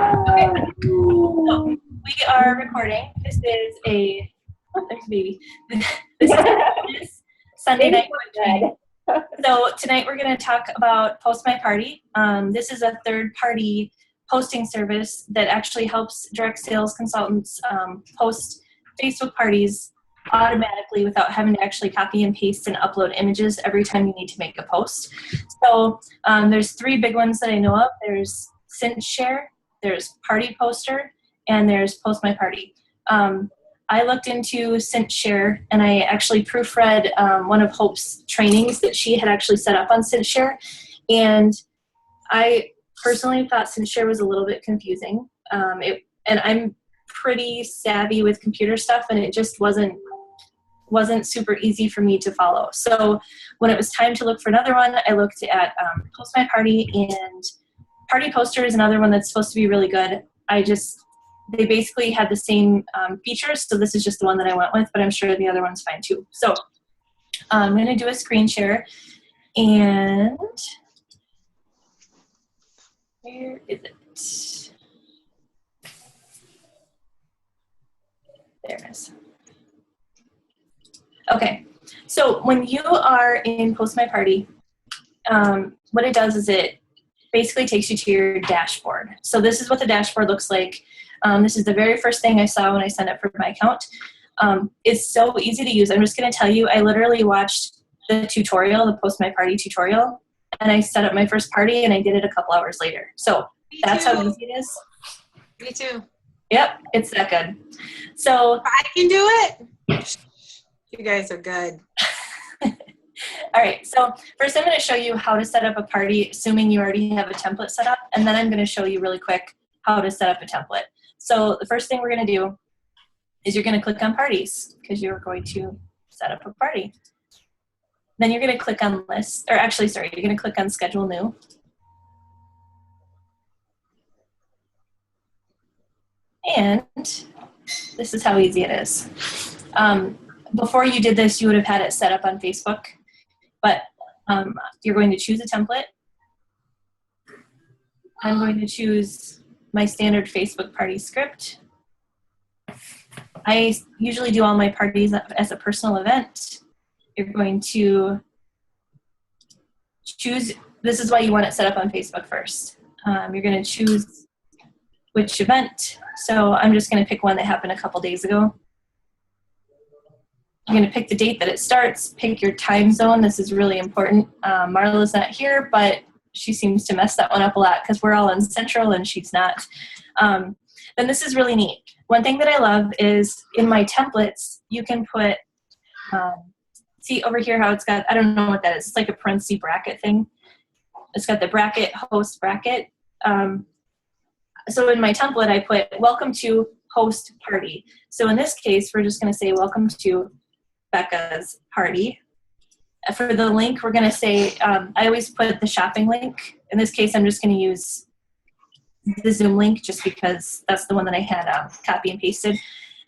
Okay, so we are recording. This is there's a baby. This is Sunday night coaching. So tonight we're going to talk about Post My Party. This is a third-party posting service that actually helps direct sales consultants post Facebook parties automatically without having to actually copy and paste and upload images every time you need to make a post. So there's three big ones that I know of. There's CinchShare, there's Party Poster, and there's Post My Party. I looked into CinchShare, and I actually proofread one of Hope's trainings that she had actually set up on CinchShare, and I personally thought CinchShare was a little bit confusing. And I'm pretty savvy with computer stuff, and it just wasn't super easy for me to follow. So when it was time to look for another one, I looked at Post My Party, and Party Poster is another one that's supposed to be really good. They basically had the same features, so this is just the one that I went with, but I'm sure the other one's fine too. So I'm going to do a screen share, and where is it? There it is. Okay, so when you are in Post My Party, what it does is it basically takes you to your dashboard. So this is what the dashboard looks like. This is the very first thing I saw when I signed up for my account. It's so easy to use. I'm just going to tell you, I literally watched the tutorial, the Post My Party tutorial, and I set up my first party, and I did it a couple hours later. So that's how easy it is. Me too. Yep, it's that good. So I can do it. You guys are good. All right, so first I'm going to show you how to set up a party, assuming you already have a template set up, and then I'm going to show you really quick how to set up a template. So the first thing we're going to do is you're going to click on parties, because you're going to set up a party. Then you're going to click on list, or actually, sorry, you're going to click on schedule new. And this is how easy it is. Before you did this, you would have had it set up on Facebook, but you're going to choose a template. I'm going to choose my standard Facebook party script. I usually do all my parties as a personal event. You're going to choose, this is why you want it set up on Facebook first. You're going to choose which event. So I'm just going to pick one that happened a couple days ago. You're going to pick the date that it starts, pick your time zone. This is really important. Marla's not here, but she seems to mess that one up a lot because we're all in Central and she's not. Then this is really neat. One thing that I love is in my templates, you can put, see over here how it's got, I don't know what that is. It's like a parenthesis bracket thing. It's got the bracket, host bracket. So in my template, I put welcome to host party. So in this case, we're just going to say welcome to Becca's party. For the link, we're going to say, I always put the shopping link. In this case, I'm just going to use the Zoom link just because that's the one that I had copy and pasted.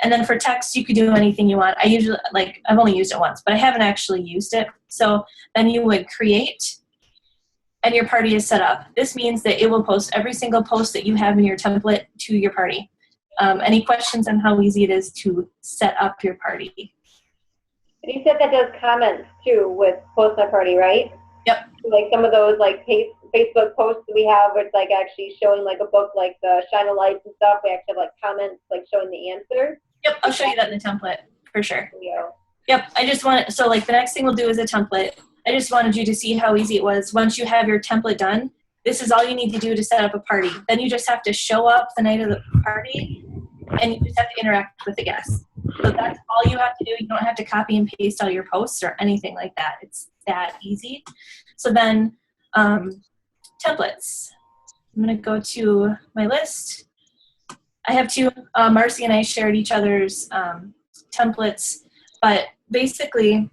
And then for text, you could do anything you want. I've only used it once, but I haven't actually used it. So then you would create, and your party is set up. This means that it will post every single post that you have in your template to your party. Any questions on how easy it is to set up your party? You said that does comments too with Post My Party, right? Yep. Like some of those like Facebook posts we have, where it's like actually showing like a book, like the Shine a Lights and stuff. We actually have like comments like showing the answer. Yep, I'll show you that in the template for sure. Yeah. Yep, I just want, so like the next thing we'll do is a template. I just wanted you to see how easy it was. Once you have your template done, this is all you need to do to set up a party. Then you just have to show up the night of the party, and you just have to interact with the guests. So that's all you have to do. You don't have to copy and paste all your posts or anything like that. It's that easy. So then templates. I'm going to go to my list. I have two. Marcy and I shared each other's templates, but basically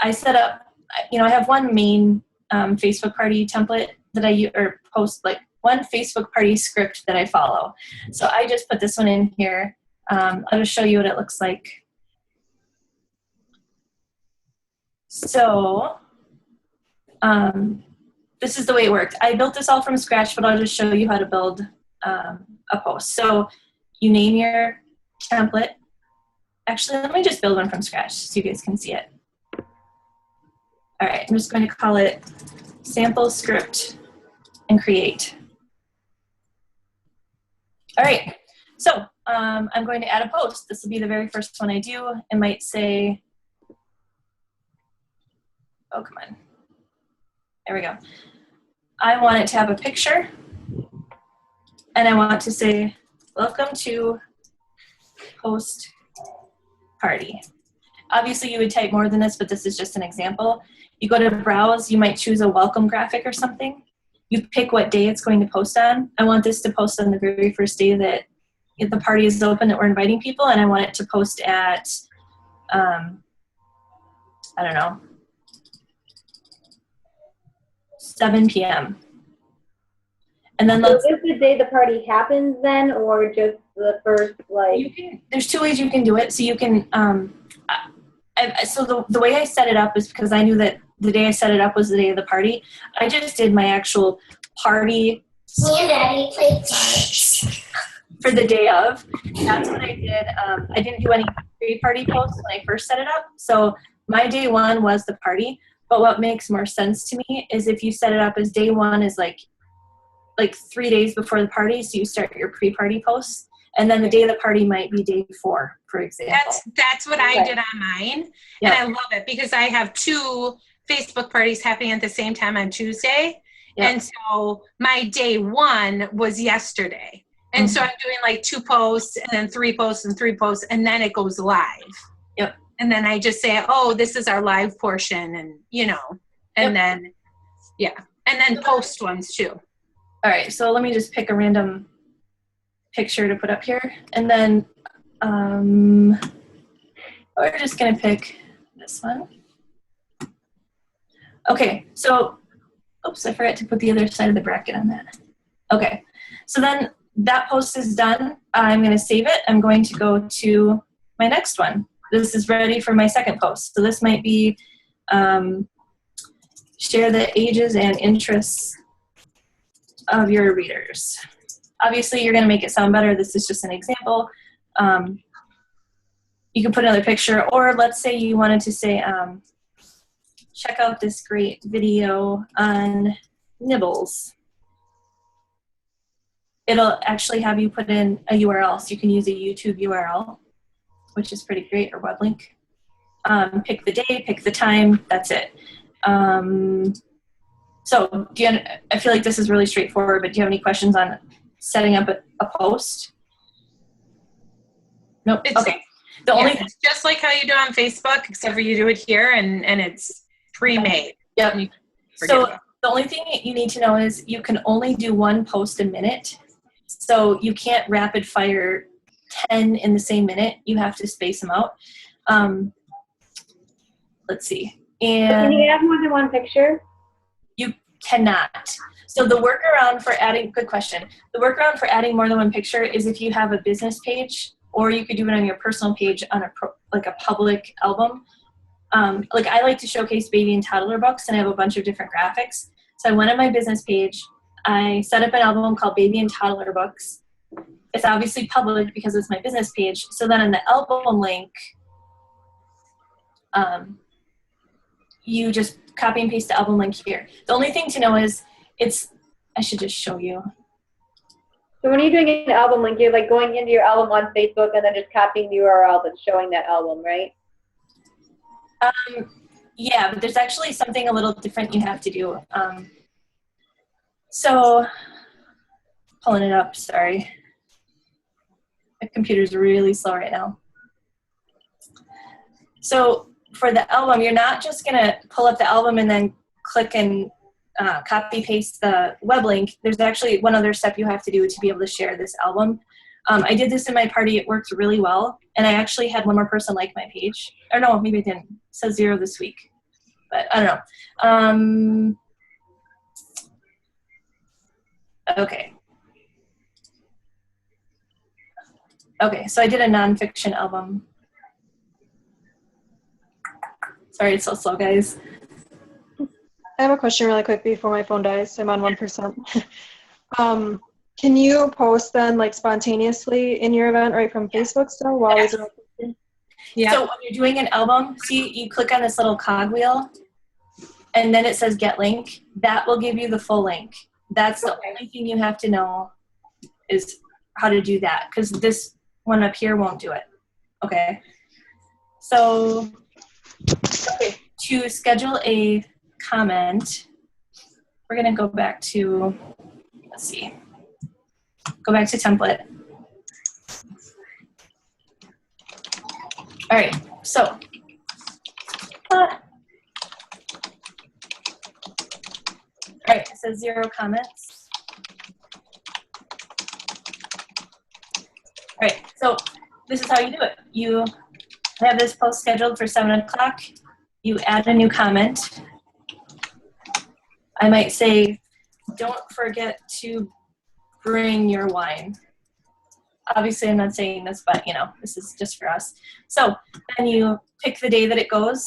I set up, I have one main Facebook party template that I use, or post, like one Facebook party script that I follow. So I just put this one in here. I'll just show you what it looks like. So this is the way it worked. I built this all from scratch, but I'll just show you how to build a post. So you name your template. Actually, let me just build one from scratch so you guys can see it. All right, I'm just going to call it sample script and create. All right, so I'm going to add a post. This will be the very first one I do. It might say, oh, come on. There we go. I want it to have a picture, and I want to say, welcome to post party. Obviously, you would type more than this, but this is just an example. You go to browse, you might choose a welcome graphic or something. You pick what day it's going to post on. I want this to post on the very first day that the party is open, that we're inviting people, and I want it to post at, I don't know, 7 p.m. And then So is this the day the party happens then, or just the first, like? There's two ways you can do it. So you can, so the way I set it up is because I knew that the day I set it up was the day of the party. I just did my actual party for the day of. That's what I did. I didn't do any pre-party posts when I first set it up. So my day one was the party. But what makes more sense to me is if you set it up as day one is like 3 days before the party, so you start your pre-party posts, and then the day of the party might be day 4, for example. That's what I did on mine, and I love it because I have 2 Facebook parties happening at the same time on Tuesday, and so my day 1 was yesterday, and so I'm doing like 2 posts, and then 3 posts, and 3 posts, and then it goes live. Yep. And then I just say, oh, this is our live portion, and and then post ones too. All right, so let me just pick a random picture to put up here. And then we're just going to pick this one. Okay, so, oops, I forgot to put the other side of the bracket on that. Okay, so then that post is done. I'm going to save it. I'm going to go to my next one. This is ready for my second post. So this might be share the ages and interests of your readers. Obviously, you're going to make it sound better. This is just an example. You can put another picture, or let's say you wanted to say, check out this great video on nibbles. It'll actually have you put in a URL, so you can use a YouTube URL, which is pretty great, or web link. Pick the day, pick the time, that's it. So I feel like this is really straightforward, but do you have any questions on setting up a post? Nope. Okay. It's just like how you do on Facebook, except for you do it here and it's pre-made. Yep. So the only thing you need to know is you can only do 1 post a minute. So you can't rapid fire 10 in the same minute. You have to space them out. Let's see. And can you have more than 1 picture? You cannot. So the workaround for adding, good question. The workaround for adding more than 1 picture is if you have a business page, or you could do it on your personal page on a public album. Like I like to showcase baby and toddler books, and I have a bunch of different graphics. So I went on my business page. I set up an album called Baby and Toddler Books. It's obviously public because it's my business page. So then in the album link, you just copy and paste the album link here. The only thing to know is I should just show you. So when you're doing an album link, you're like going into your album on Facebook and then just copying the URL that's showing that album, right? Yeah, but there's actually something a little different you have to do. So, pulling it up, sorry. My computer's really slow right now. So for the album, you're not just going to pull up the album and then click and copy paste the web link. There's actually one other step you have to do to be able to share this album. I did this in my party. It worked really well. And I actually had one more person like my page. Or no, maybe I didn't. It says 0 this week. But I don't know. Okay. Okay, so I did a nonfiction album. Sorry, it's so slow, guys. I have a question really quick before my phone dies. I'm on 1%. Can you post then like spontaneously in your event right from Facebook still while Yes. Yeah. So when you're doing an album, see, you click on this little cogwheel, and then it says get link. That will give you the full link. That's the only thing you have to know is how to do that, because this one up here won't do it. Okay. So to schedule a comment, we're going to go back to, let's see, go back to template. All right, so all right, it says 0 comments. All right, so this is how you do it. You have this post scheduled for 7 o'clock. You add a new comment. I might say, don't forget to bring your wine. Obviously, I'm not saying this, but, this is just for us. So then you pick the day that it goes.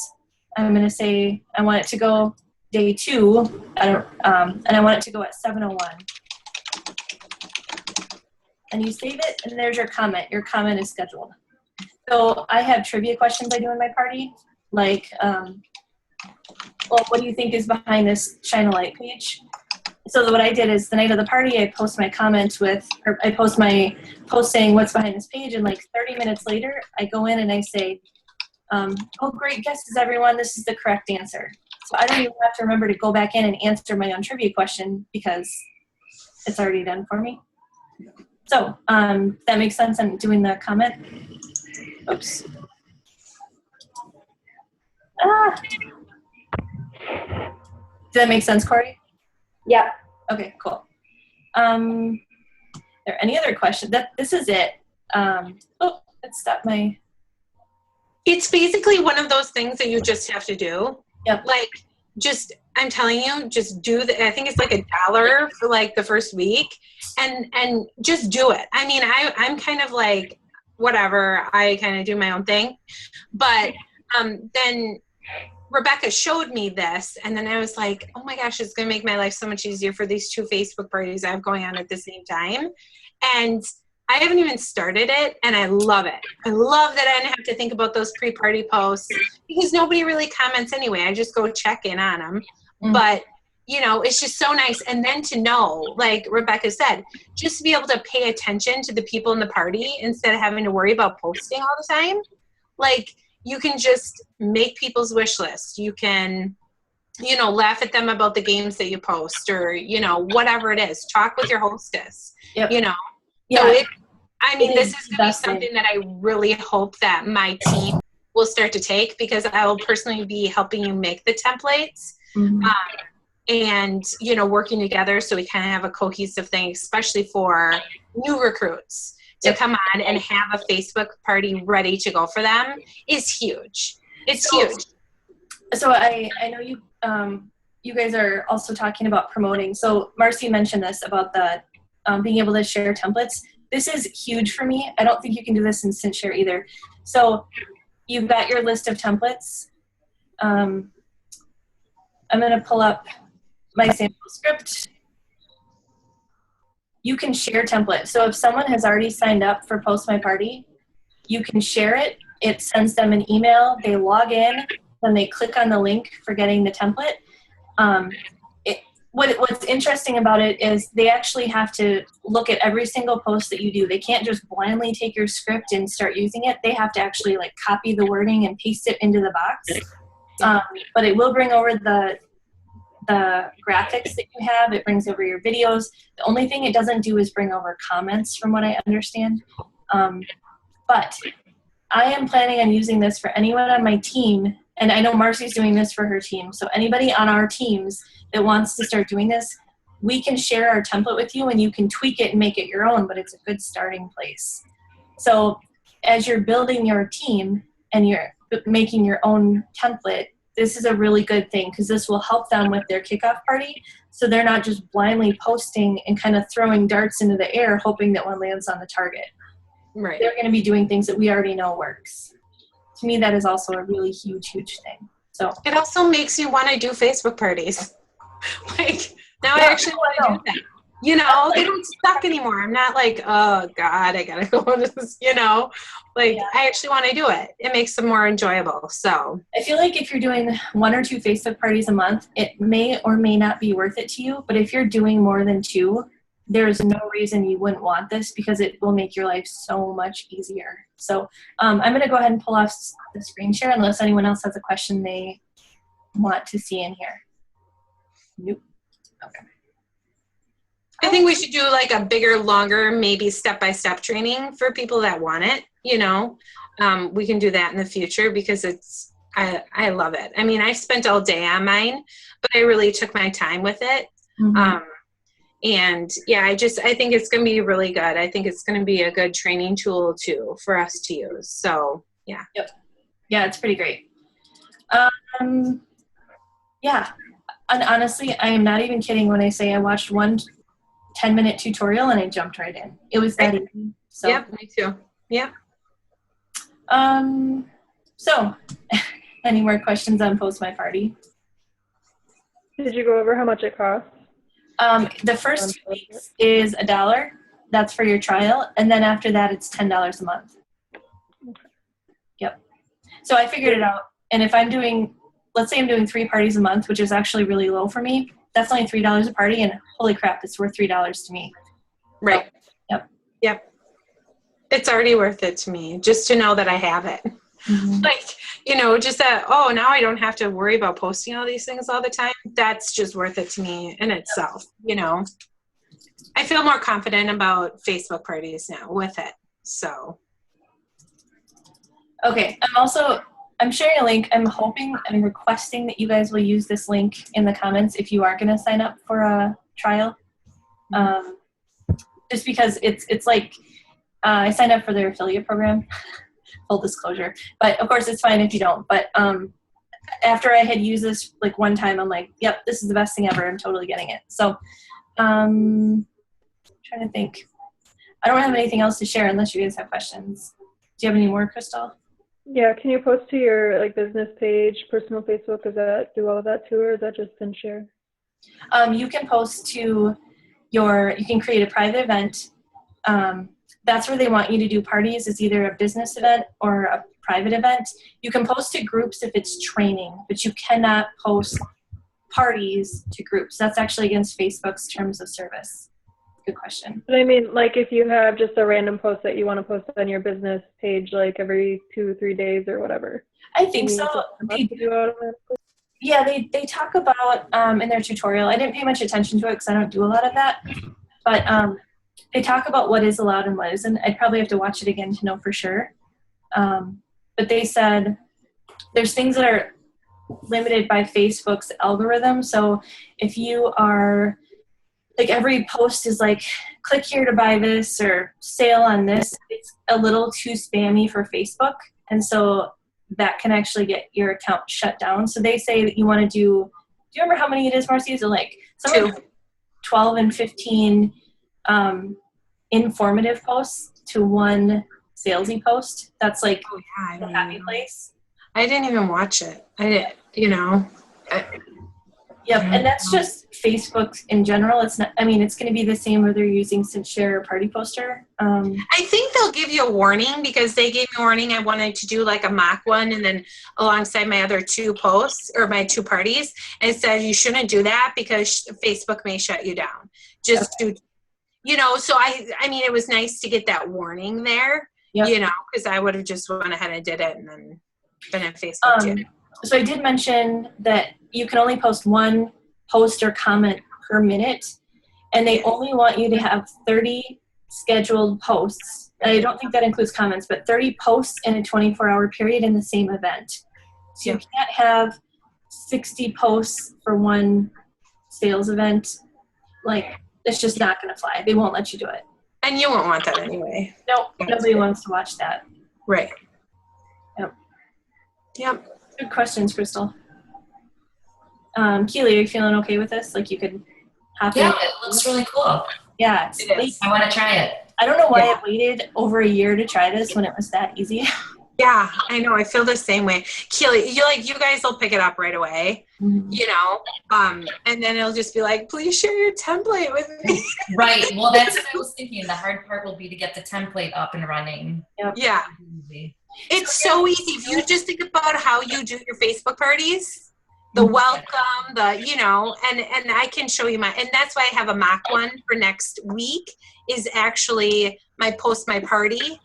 I'm going to say I want it to go day 2, and I want it to go at 7:01. And you save it, and there's your comment. Your comment is scheduled. So I have trivia questions I do in my party, like, well, what do you think is behind this Shine a Light page? So what I did is the night of the party, I post my comment I post my post saying what's behind this page, and like 30 minutes later, I go in and I say, oh, great guesses, everyone. This is the correct answer. So I don't even have to remember to go back in and answer my own trivia question because it's already done for me. So that makes sense. I'm doing the comment. Oops. Does that make sense, Corey? Yeah. Okay, cool. Are there any other questions? This is it. Let's stop my. It's basically one of those things that you just have to do. Yep. Like, I'm telling you, just do I think it's like $1 for like the first week, and just do it. I mean, I'm kind of like, whatever, I kind of do my own thing. But then Rebecca showed me this, and then I was like, oh my gosh, it's going to make my life so much easier for these 2 Facebook parties I have going on at the same time. And I haven't even started it, and I love it. I love that I don't have to think about those pre-party posts because nobody really comments anyway. I just go check in on them. Mm-hmm. But, it's just so nice. And then to know, like Rebecca said, just to be able to pay attention to the people in the party instead of having to worry about posting all the time. Like, you can just make people's wish list. You can, laugh at them about the games that you post or, whatever it is. Talk with your hostess, Yep. Yeah. So this is going to be something that I really hope that my team will start to take because I will personally be helping you make the templates. Mm-hmm. And, working together so we kind of have a cohesive thing, especially for new recruits. To come on and have a Facebook party ready to go for them is huge. It's huge. So I know you guys are also talking about promoting. So Marcy mentioned this about the being able to share templates. This is huge for me. I don't think you can do this in CinchShare either. So you've got your list of templates. I'm going to pull up my sample script. You can share templates. So if someone has already signed up for Post My Party, you can share it. It sends them an email. They log in, then they click on the link for getting the template. What's interesting about it is they actually have to look at every single post that you do. They can't just blindly take your script and start using it. They have to actually like copy the wording and paste it into the box. But it will bring over the graphics that you have. It brings over your videos. The only thing it doesn't do is bring over comments from what I understand. But I am planning on using this for anyone on my team, and I know Marcy's doing this for her team, so anybody on our teams that wants to start doing this, we can share our template with you and you can tweak it and make it your own, but it's a good starting place. So as you're building your team and you're making your own template, this is a really good thing because this will help them with their kickoff party so they're not just blindly posting and kind of throwing darts into the air hoping that one lands on the target. Right. They're going to be doing things that we already know works. To me, that is also a really huge, huge thing. So it also makes you want to do Facebook parties. Like, now I actually want to do that. You know, they don't suck anymore. I'm not like, oh God, I gotta go to this, you know, like I actually want to do it. It makes them more enjoyable. So I feel like if you're doing 1 or 2 Facebook parties a month, it may or may not be worth it to you. But if you're doing more than 2, there's no reason you wouldn't want this because it will make your life so much easier. So I'm going to go ahead and pull off the screen share unless anyone else has a question they want to see in here. Nope. Okay. I think we should do like a bigger, longer, maybe step-by-step training for people that want it. You know, we can do that in the future because I love it. I mean, I spent all day on mine, but I really took my time with it. Mm-hmm. And yeah, I think it's going to be really good. I think it's going to be a good training tool too for us to use. So yeah. Yep. Yeah, it's pretty great. Yeah. And honestly, I am not even kidding when I say I watched one 10-minute tutorial and I jumped right in. It was that easy. So. Yep, me too. Yep. So any more questions on Post My Party? Did you go over how much it costs? The first 2 weeks is $1. That's for your trial. And then after that, it's $10 a month. Yep. So I figured it out. And if I'm doing, let's say I'm doing 3 parties a month, which is actually really low for me, that's only $3 a party. And holy crap, it's worth $3 to me. Right. So, Yep. It's already worth it to me just to know that I have it. Mm-hmm. Like, you know, just that, oh, now I don't have to worry about posting all these things all the time. That's just worth it to me in itself, you know. I feel more confident about Facebook parties now with it. So. Okay. I'm sharing a link. I'm requesting that you guys will use this link in the comments if you are going to sign up for a trial. Just because it's like, I signed up for their affiliate program, full disclosure, but of course it's fine if you don't. But after I had used this like one time, I'm like, yep, this is the best thing ever. I'm totally getting it. So trying to think. I don't have anything else to share unless you guys have questions. Do you have any more, Crystal? Yeah, can you post to your like business page, personal Facebook? Does that do all of that too, or is that just in share? You can post to you can create a private event. That's where they want you to do parties, is either a business event or a private event. You can post to groups if it's training, but you cannot post parties to groups. That's actually against Facebook's terms of service. Good question. But I mean, like if you have just a random post that you want to post on your business page, like every 2 or 3 days or whatever. I think so. Yeah, they talk about in their tutorial. I didn't pay much attention to it because I don't do a lot of that. But they talk about what is allowed and what isn't. I'd probably have to watch it again to know for sure. But they said there's things that are limited by Facebook's algorithm. So if you are, like every post is like, click here to buy this or sale on this, it's a little too spammy for Facebook. And so that can actually get your account shut down. So they say that you want to do you remember how many it is, Marcy? Is it like somewhere 12 and 15 informative posts to 1 salesy post? That's like the happy place. I didn't even watch it. I didn't, you know. Yep, and that's just Facebook in general. It's not. I mean, it's going to be the same whether you're using SendShare or Party Poster. I think they'll give you a warning because they gave me a warning. I wanted to do like a mock one, and then alongside my other 2 posts or my 2 parties, and it said you shouldn't do that because Facebook may shut you down. Just do, you know. So I mean, it was nice to get that warning there. Yep. You know, because I would have just went ahead and did it, and then been at Facebook did it. So I did mention that you can only post 1 post or comment per minute, and they only want you to have 30 scheduled posts. I don't think that includes comments, but 30 posts in a 24-hour period in the same event. So you can't have 60 posts for 1 sales event. Like, it's just not going to fly. They won't let you do it. And you won't want that anyway. No, nobody wants to watch that. Right. Yep. Good questions, Crystal. Keely, are you feeling okay with this? Like you could hop in? Yeah, it looks really cool. Yeah. I want to try it. I don't know why I waited over a year to try this when it was that easy. Yeah, I know. I feel the same way. Keely, you guys will pick it up right away. you know, and then it'll just be like, please share your template with me. Right. Well, that's what I was thinking. The hard part will be to get the template up and running. Yeah. It's so easy. If you just think about how you do your Facebook parties, the welcome, the, you know, and I can show you and that's why I have a mock one for next week is actually my post my party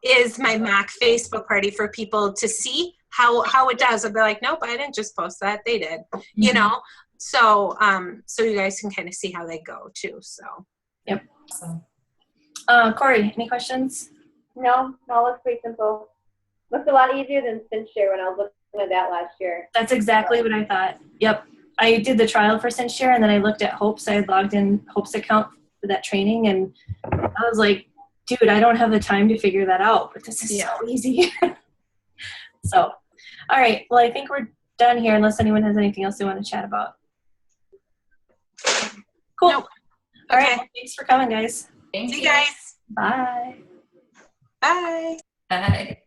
is my mock Facebook party for people to see how it does. I'll be like, nope, I didn't just post that. They did, you know? So, so you guys can kind of see how they go too. So. Yep. Awesome. Corey, any questions? No, looks pretty simple. Looks a lot easier than CinchShare when I was looking at that last year. That's exactly what I thought. Yep. I did the trial for CinchShare, and then I looked at Hope's. I had logged in Hope's account for that training, and I was like, dude, I don't have the time to figure that out, but this is so easy. So, all right. Well, I think we're done here unless anyone has anything else they want to chat about. Cool. Nope. All Okay. right. Well, thanks for coming, guys. Thank See you. you guys. Bye. Bye. Bye.